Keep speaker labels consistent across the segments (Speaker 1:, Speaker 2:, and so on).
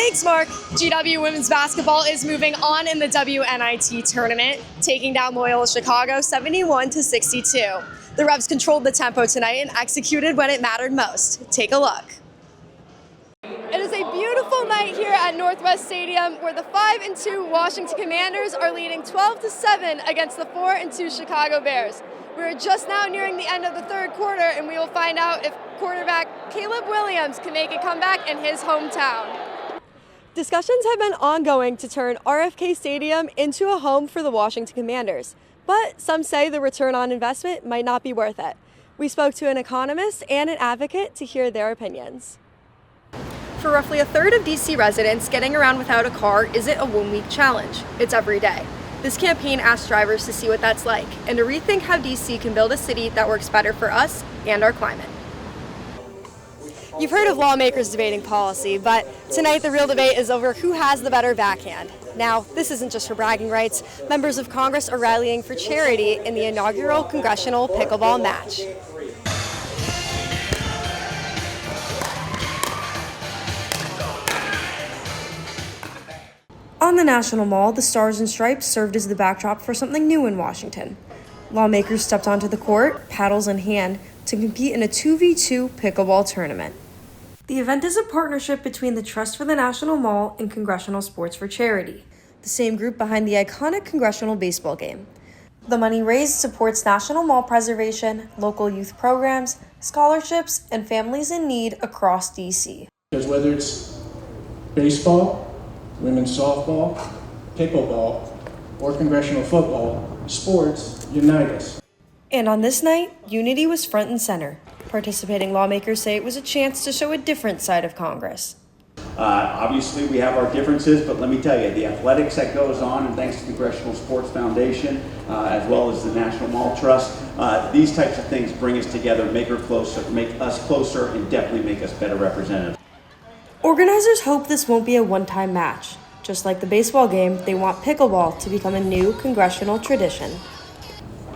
Speaker 1: Thanks, Mark. GW women's basketball is moving on in the WNIT tournament, taking down Loyola Chicago 71-62. The Revs controlled the tempo tonight and executed when it mattered most. Take a look. It is a beautiful night here at Northwest Stadium where the 5-2 Washington Commanders are leading 12-7 against the 4-2 Chicago Bears. We're just now nearing the end of the third quarter, and we will find out if quarterback Caleb Williams can make a comeback in his hometown. Discussions have been ongoing to turn RFK Stadium into a home for the Washington Commanders, but some say the return on investment might not be worth it. We spoke to an economist and an advocate to hear their opinions. For roughly a third of DC residents, getting around without a car isn't a one-week challenge. It's every day. This campaign asks drivers to see what that's like and to rethink how DC can build a city that works better for us and our climate. You've heard of lawmakers debating policy, but tonight the real debate is over who has the better backhand. Now, this isn't just for bragging rights. Members of Congress are rallying for charity in the inaugural congressional pickleball match. On the National Mall, the Stars and Stripes served as the backdrop for something new in Washington. Lawmakers stepped onto the court, paddles in hand, to compete in a 2v2 pickleball tournament. The event is a partnership between the Trust for the National Mall and Congressional Sports for Charity, the same group behind the iconic congressional baseball game. The money raised supports National Mall preservation, local youth programs, scholarships, and families in need across DC.
Speaker 2: Because whether it's baseball, women's softball, pickleball, or congressional football, sports unite us.
Speaker 1: And on this night, unity was front and center. Participating lawmakers say it was a chance to show a different side of Congress.
Speaker 3: Obviously, we have our differences, but let me tell you, the athletics that goes on, and thanks to the Congressional Sports Foundation, as well as the National Mall Trust, these types of things bring us together, make us closer, and definitely make us better representatives.
Speaker 1: Organizers hope this won't be a one-time match. Just like the baseball game, they want pickleball to become a new congressional tradition.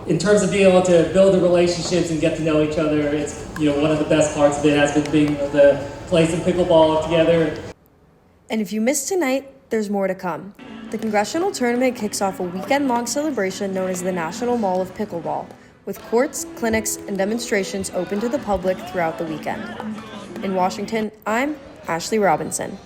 Speaker 4: In terms of being able to build the relationships and get to know each other, it's one of the best parts of it has been being able to play some pickleball together.
Speaker 1: And if you missed tonight, there's more to come. The congressional tournament kicks off a weekend-long celebration known as the National Mall of Pickleball, with courts, clinics, and demonstrations open to the public throughout the weekend. In Washington, I'm Ashley Robinson.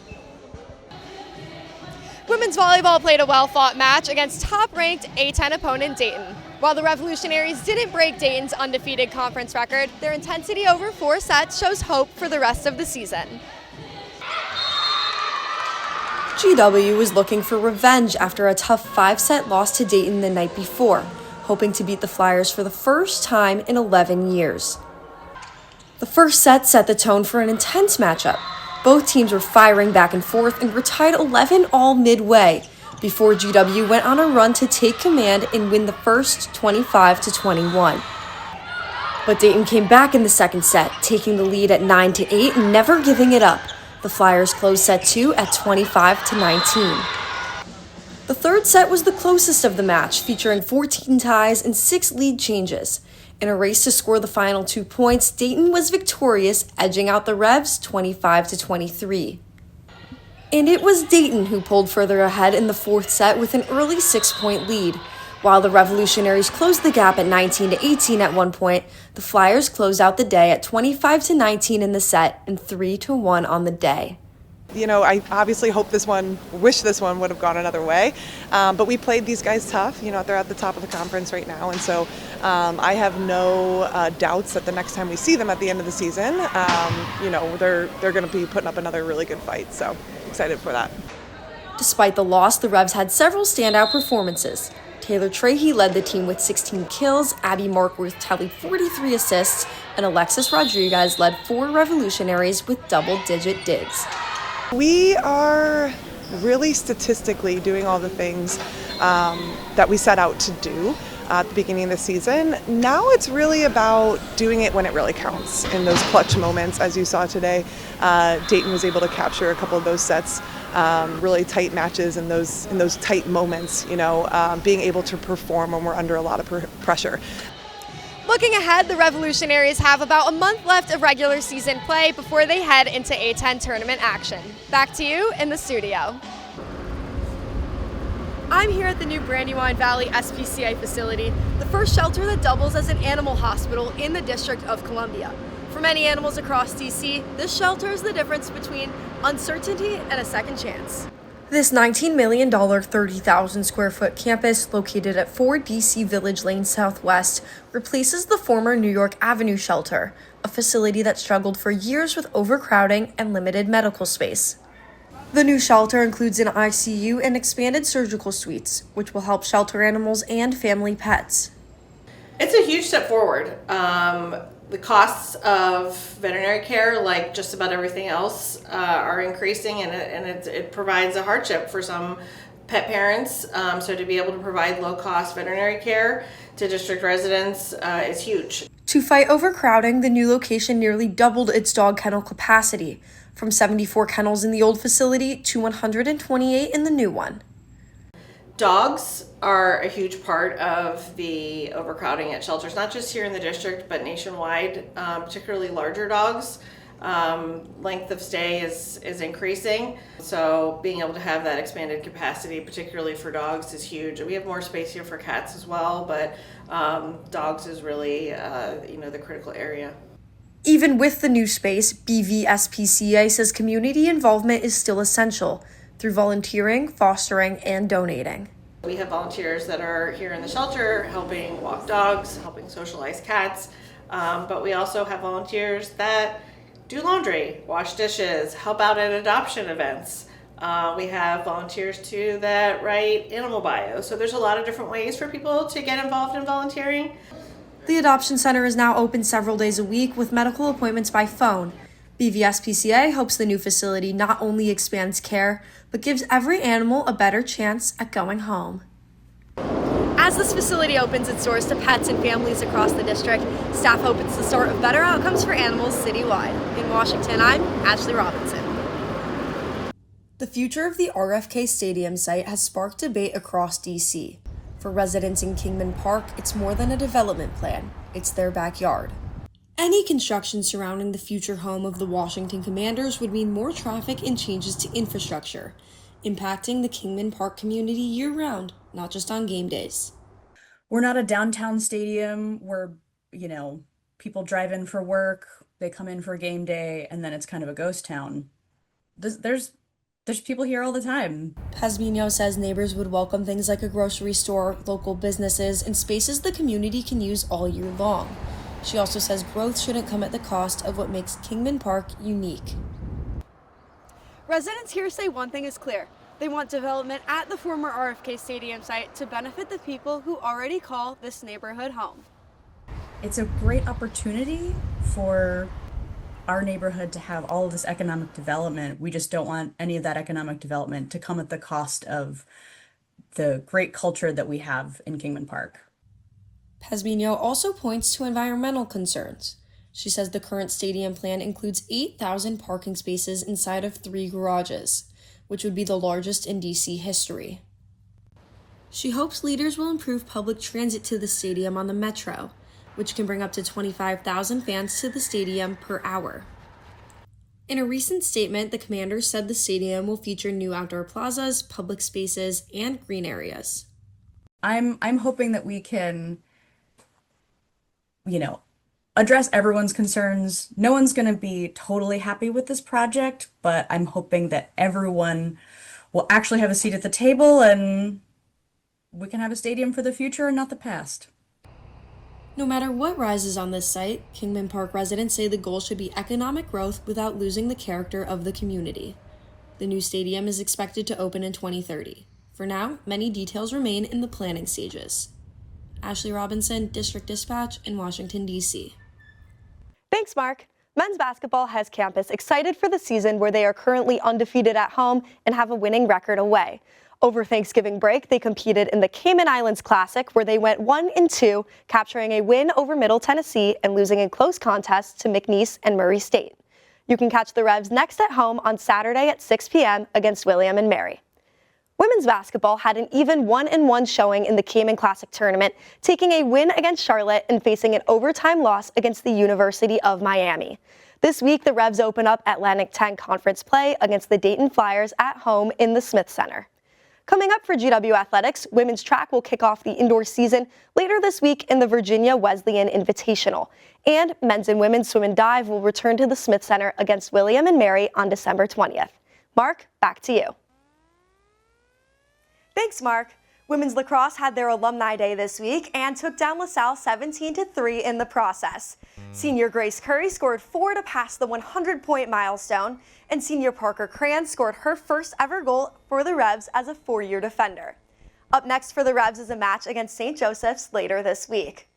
Speaker 1: Women's volleyball played a well-fought match against top-ranked A10 opponent Dayton. While the Revolutionaries didn't break Dayton's undefeated conference record, their intensity over 4 sets shows hope for the rest of the season. GW was looking for revenge after a tough 5-set loss to Dayton the night before, hoping to beat the Flyers for the first time in 11 years. The first set the tone for an intense matchup. Both teams were firing back and forth and were tied 11-all midway, before GW went on a run to take command and win the first 25-21. But Dayton came back in the second set, taking the lead at 9-8 and never giving it up. The Flyers closed set 2 at 25-19. The third set was the closest of the match, featuring 14 ties and 6 lead changes. In a race to score the final 2 points, Dayton was victorious, edging out the Revs 25-23. And it was Dayton who pulled further ahead in the fourth set with an early 6-point lead. While the Revolutionaries closed the gap at 19-18 at one point, the Flyers closed out the day at 25-19 in the set and 3-1 on the day.
Speaker 5: I obviously wish this one would have gone another way, but we played these guys tough. They're at the top of the conference right now, and so I have no doubts that the next time we see them at the end of the season, they're going to be putting up another really good fight. So excited for that.
Speaker 1: Despite the loss, the Revs had several standout performances. Taylor Trahey led the team with 16 kills, Abby Markworth tallied 43 assists, and Alexis Rodriguez led 4 Revolutionaries with double-digit digs.
Speaker 5: We are really statistically doing all the things that we set out to do at the beginning of the season. Now it's really about doing it when it really counts. In those clutch moments, as you saw today, Dayton was able to capture a couple of those sets, really tight matches in those tight moments, being able to perform when we're under a lot of pressure.
Speaker 1: Looking ahead, the Revolutionaries have about a month left of regular season play before they head into A10 tournament action. Back to you in the studio. I'm here at the new Brandywine Valley SPCA facility, the first shelter that doubles as an animal hospital in the District of Columbia. For many animals across DC, this shelter is the difference between uncertainty and a second chance. This $19 million, 30,000 square foot campus, located at 4 DC Village Lane Southwest, replaces the former New York Avenue shelter, a facility that struggled for years with overcrowding and limited medical space. The new shelter includes an ICU and expanded surgical suites, which will help shelter animals and family pets.
Speaker 6: It's a huge step forward. The costs of veterinary care, like just about everything else, are increasing, and it provides a hardship for some pet parents. So to be able to provide low-cost veterinary care to district residents is huge.
Speaker 1: To fight overcrowding, the new location nearly doubled its dog kennel capacity, from 74 kennels in the old facility to 128 in the new one.
Speaker 6: Dogs are a huge part of the overcrowding at shelters, not just here in the district, but nationwide, particularly larger dogs. Length of stay is increasing, so being able to have that expanded capacity, particularly for dogs, is huge. We have more space here for cats as well, but dogs is really the critical area.
Speaker 1: Even with the new space, BVSPCA says community involvement is still essential through volunteering, fostering, and donating.
Speaker 6: We have volunteers that are here in the shelter helping walk dogs, helping socialize cats, but we also have volunteers that do laundry, wash dishes, help out at adoption events. We have volunteers too that write animal bios. So there's a lot of different ways for people to get involved in volunteering.
Speaker 1: The adoption center is now open several days a week with medical appointments by phone. BVSPCA hopes the new facility not only expands care, but gives every animal a better chance at going home. As this facility opens its doors to pets and families across the district, staff hope it's the start of better outcomes for animals citywide. In Washington, I'm Ashley Robinson. The future of the RFK Stadium site has sparked debate across DC. For residents in Kingman Park, it's more than a development plan. It's their backyard. Any construction surrounding the future home of the Washington Commanders would mean more traffic and changes to infrastructure, impacting the Kingman Park community year-round, not just on game days.
Speaker 7: We're not a downtown stadium where, people drive in for work, they come in for game day, and then it's kind of a ghost town. There's people here all the time.
Speaker 1: Pesmino says neighbors would welcome things like a grocery store, local businesses, and spaces the community can use all year long. She also says growth shouldn't come at the cost of what makes Kingman Park unique. Residents here say one thing is clear. They want development at the former RFK Stadium site to benefit the people who already call this neighborhood home.
Speaker 7: It's a great opportunity for our neighborhood to have all of this economic development. We just don't want any of that economic development to come at the cost of the great culture that we have in Kingman Park.
Speaker 1: Pesmino also points to environmental concerns. She says the current stadium plan includes 8,000 parking spaces inside of 3 garages, which would be the largest in DC history. She hopes leaders will improve public transit to the stadium on the Metro, which can bring up to 25,000 fans to the stadium per hour. In a recent statement, the Commanders said the stadium will feature new outdoor plazas, public spaces, and green areas.
Speaker 7: I'm hoping that we can, address everyone's concerns. No one's going to be totally happy with this project, but I'm hoping that everyone will actually have a seat at the table and we can have a stadium for the future and not the past.
Speaker 1: No matter what rises on this site, Kingman Park residents say the goal should be economic growth without losing the character of the community. The new stadium is expected to open in 2030. For now, many details remain in the planning stages. Ashley Robinson, District Dispatch in Washington, D.C. Thanks, Mark. Men's basketball has campus excited for the season where they are currently undefeated at home and have a winning record away. Over Thanksgiving break, they competed in the Cayman Islands Classic, where they went 1-2, capturing a win over Middle Tennessee and losing in close contests to McNeese and Murray State. You can catch the Revs next at home on Saturday at 6 p.m. against William and Mary. Women's basketball had an even 1-1 showing in the Cayman Classic tournament, taking a win against Charlotte and facing an overtime loss against the University of Miami. This week, the Revs open up Atlantic 10 conference play against the Dayton Flyers at home in the Smith Center. Coming up for GW Athletics, women's track will kick off the indoor season later this week in the Virginia Wesleyan Invitational. And men's and women's swim and dive will return to the Smith Center against William and Mary on December 20th. Mark, back to you. Thanks, Mark. Women's lacrosse had their alumni day this week and took down LaSalle 17-3 in the process. Senior Grace Curry scored 4 to pass the 100-point milestone, and senior Parker Cran scored her first ever goal for the Revs as a 4-year defender. Up next for the Revs is a match against St. Joseph's later this week.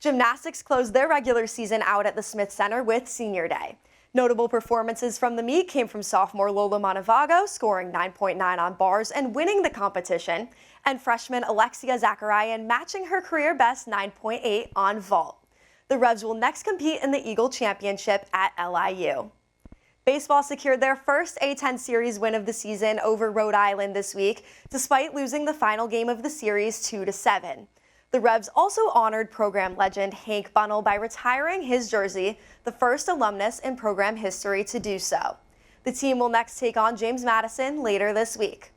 Speaker 1: Gymnastics closed their regular season out at the Smith Center with Senior Day. Notable performances from the meet came from sophomore Lola Montevago scoring 9.9 on bars and winning the competition, and freshman Alexia Zacharian matching her career best 9.8 on vault. The Revs will next compete in the Eagle Championship at LIU. Baseball secured their first A10 series win of the season over Rhode Island this week, despite losing the final game of the series 2-7. The Revs also honored program legend Hank Bunnell by retiring his jersey, the first alumnus in program history to do so. The team will next take on James Madison later this week.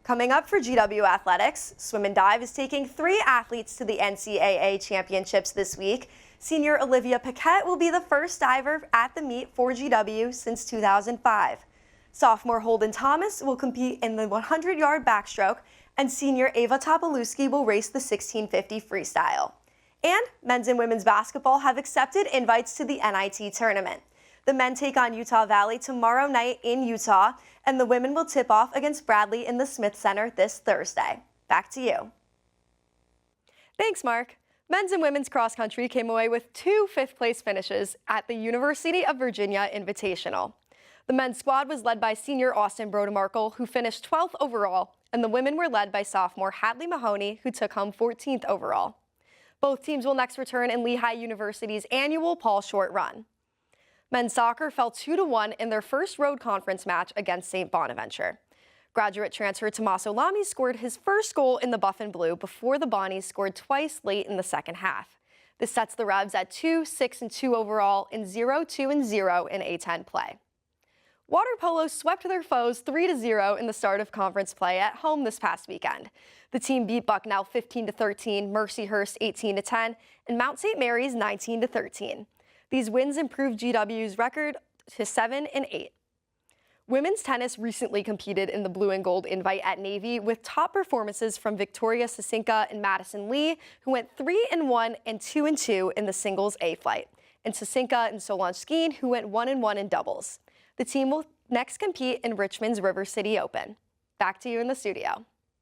Speaker 1: Coming up for GW Athletics, swim and dive is taking 3 athletes to the NCAA championships this week. Senior Olivia Paquette will be the first diver at the meet for GW since 2005. Sophomore Holden Thomas will compete in the 100-yard backstroke, and senior Ava Topolewski will race the 1650 freestyle. And men's and women's basketball have accepted invites to the NIT tournament. The men take on Utah Valley tomorrow night in Utah, and the women will tip off against Bradley in the Smith Center this Thursday. Back to you. Thanks, Mark. Men's and women's cross country came away with 2 fifth-place finishes at the University of Virginia Invitational. The men's squad was led by senior Austin Brodemarkle, who finished 12th overall, and the women were led by sophomore Hadley Mahoney, who took home 14th overall. Both teams will next return in Lehigh University's annual Paul Short Run. Men's soccer fell 2-1 in their first road conference match against St. Bonaventure. Graduate transfer Tommaso Lamy scored his first goal in the Buff and Blue before the Bonnies scored twice late in the second half. This sets the Revs at 2-6-2 overall and 0-2-0 in A10 play. Water polo swept their foes 3-0 in the start of conference play at home this past weekend. The team beat Bucknell 15-13, Mercyhurst 18-10, and Mount St. Mary's 19-13. These wins improved GW's record to 7-8. Women's tennis recently competed in the Blue and Gold Invite at Navy with top performances from Victoria Sasinka and Madison Lee, who went 3-1 and 2-2 in the singles A flight, and Sasinka and Solange Skeen, who went 1-1 in doubles. The team will next compete in Richmond's River City Open. Back to you in the studio.